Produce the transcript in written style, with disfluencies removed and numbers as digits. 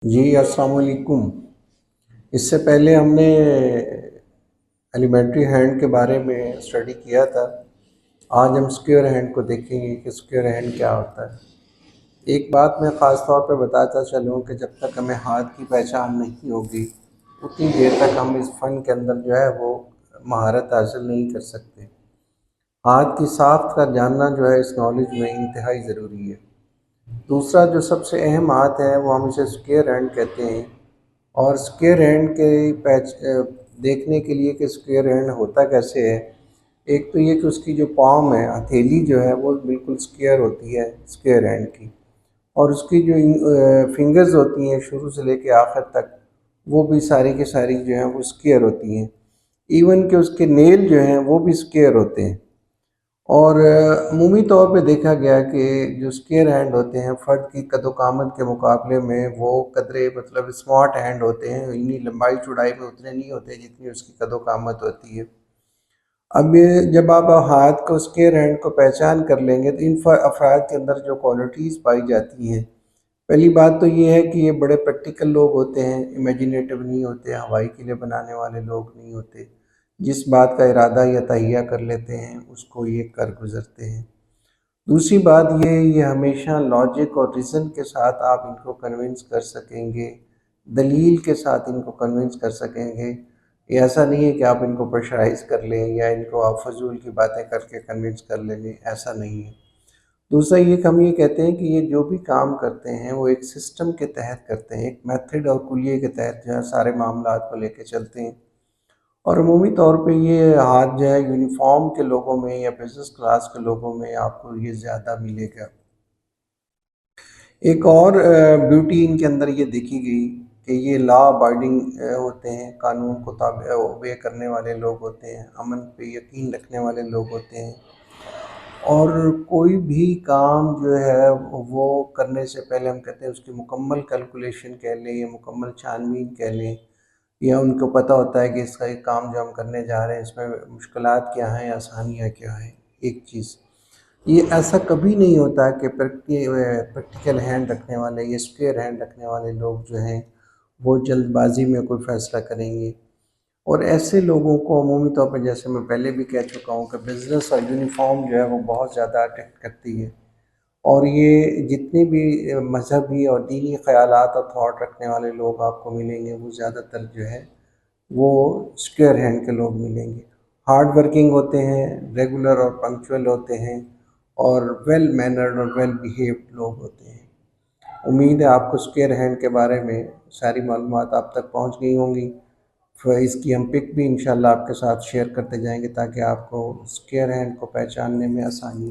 जी अस्सलाम वालेकुम। इससे पहले हमने एलिमेंट्री हैंड के बारे में स्टडी किया था। आज हम स्क्वायर हैंड को देखेंगे कि स्क्वायर हैंड क्या होता है। एक बात मैं ख़ास तौर पे बताता चलूँ कि जब तक हमें हाथ की पहचान नहीं होगी उतनी देर तक हम इस फ़न के अंदर जो है वो महारत हासिल नहीं कर सकते। हाथ की साख्त का जानना जो है इस नॉलेज में इंतहाई ज़रूरी है। दूसरा जो सबसे अहम हाथ है वो हम इसे स्क्वायर हैंड कहते हैं। और स्क्वायर हैंड के देखने के लिए कि स्क्वायर हैंड होता कैसे है। एक तो ये कि उसकी जो पाम है, हथेली जो है वो बिल्कुल स्क्वायर होती है स्क्वायर हैंड की। और उसकी जो फिंगर्स होती हैं शुरू से लेके आखिर तक, वो भी सारी की सारी जो हैं वो स्क्वायर होती हैं। इवन कि उसके नेल जो हैं वो भी स्क्वायर होते हैं। और अमूमी तौर पे देखा गया कि जो स्क्वायर हैंड होते हैं फ़र्द की कदो-कामत के मुकाबले में वो कदरे मतलब स्मार्ट हैंड होते हैं, इतनी लंबाई चौड़ाई में उतने नहीं होते जितनी उसकी कदो-कामत होती है। अब ये जब आप हाथ को स्क्वायर हैंड को पहचान कर लेंगे तो इन अफराद के अंदर जो क्वालिटीज़ पाई जाती हैं, पहली बात तो ये है कि ये बड़े प्रैक्टिकल लोग होते हैं, इमेजिनेटिव नहीं होते, हवाई किले बनाने वाले लोग नहीं होते। जिस बात का इरादा या तहैया कर लेते हैं उसको ये कर गुज़रते हैं। दूसरी बात ये हमेशा लॉजिक और रीज़न के साथ आप इनको कन्विंस कर सकेंगे, दलील के साथ इनको कन्विंस कर सकेंगे। ये ऐसा नहीं है कि आप इनको प्रेशराइज़ कर लें या इनको आप फ़ज़ूल की बातें करके कन्विंस कर लेंगे, ऐसा नहीं है। दूसरा ये कि हम ये कहते हैं कि ये जो भी काम करते हैं वो एक सिस्टम के तहत करते हैं, एक मेथड और कुलिये के तहत जो है सारे मामलात को लेके चलते हैं। और अमूमी तौर पे ये हाथ जो है यूनिफ़ॉर्म के लोगों में या बिज़नेस क्लास के लोगों में आपको ये ज़्यादा मिलेगा। एक और ब्यूटी इनके अंदर ये देखी गई कि ये लॉ अबाइडिंग होते हैं, कानून को ओबे करने वाले लोग होते हैं, अमन पे यकीन रखने वाले लोग होते हैं। और कोई भी काम जो है वो करने से पहले हम कहते हैं उसकी मुकम्मल कैलकुलेशन कह लें या मुकम्मल छानबीन कह लें, या उनको पता होता है कि इसका एक काम जो हम करने जा रहे हैं इसमें मुश्किलात क्या हैं, आसानियाँ क्या हैं। एक चीज़ ये ऐसा कभी नहीं होता कि प्रैक्टिकल हैंड रखने वाले या स्क्वायर हैंड रखने वाले लोग जो हैं वो जल्दबाजी में कोई फ़ैसला करेंगे। और ऐसे लोगों को अमूमी तौर पर, जैसे मैं पहले भी कह चुका हूँ, कि बिज़नेस और यूनिफ़ॉर्म जो है वो बहुत ज़्यादा अट्रैक्ट करती है। और ये जितने भी मज़हबी और दीनी ख़यालात और थॉट रखने वाले लोग आपको मिलेंगे वो ज़्यादातर जो है वो स्क्वायर हैंड के लोग मिलेंगे। हार्ड वर्किंग होते हैं, रेगुलर और पंक्चुअल होते हैं, और वेल मैनर्ड और वेल बिहेव्ड लोग होते हैं। उम्मीद है आपको स्क्वायर हैंड के बारे में सारी मालूमात आप तक पहुंच गई होंगी। इसकी हम पिक भी इंशाल्लाह आपके साथ शेयर करते जाएंगे ताकि आपको स्क्वायर हैंड को पहचानने में आसानी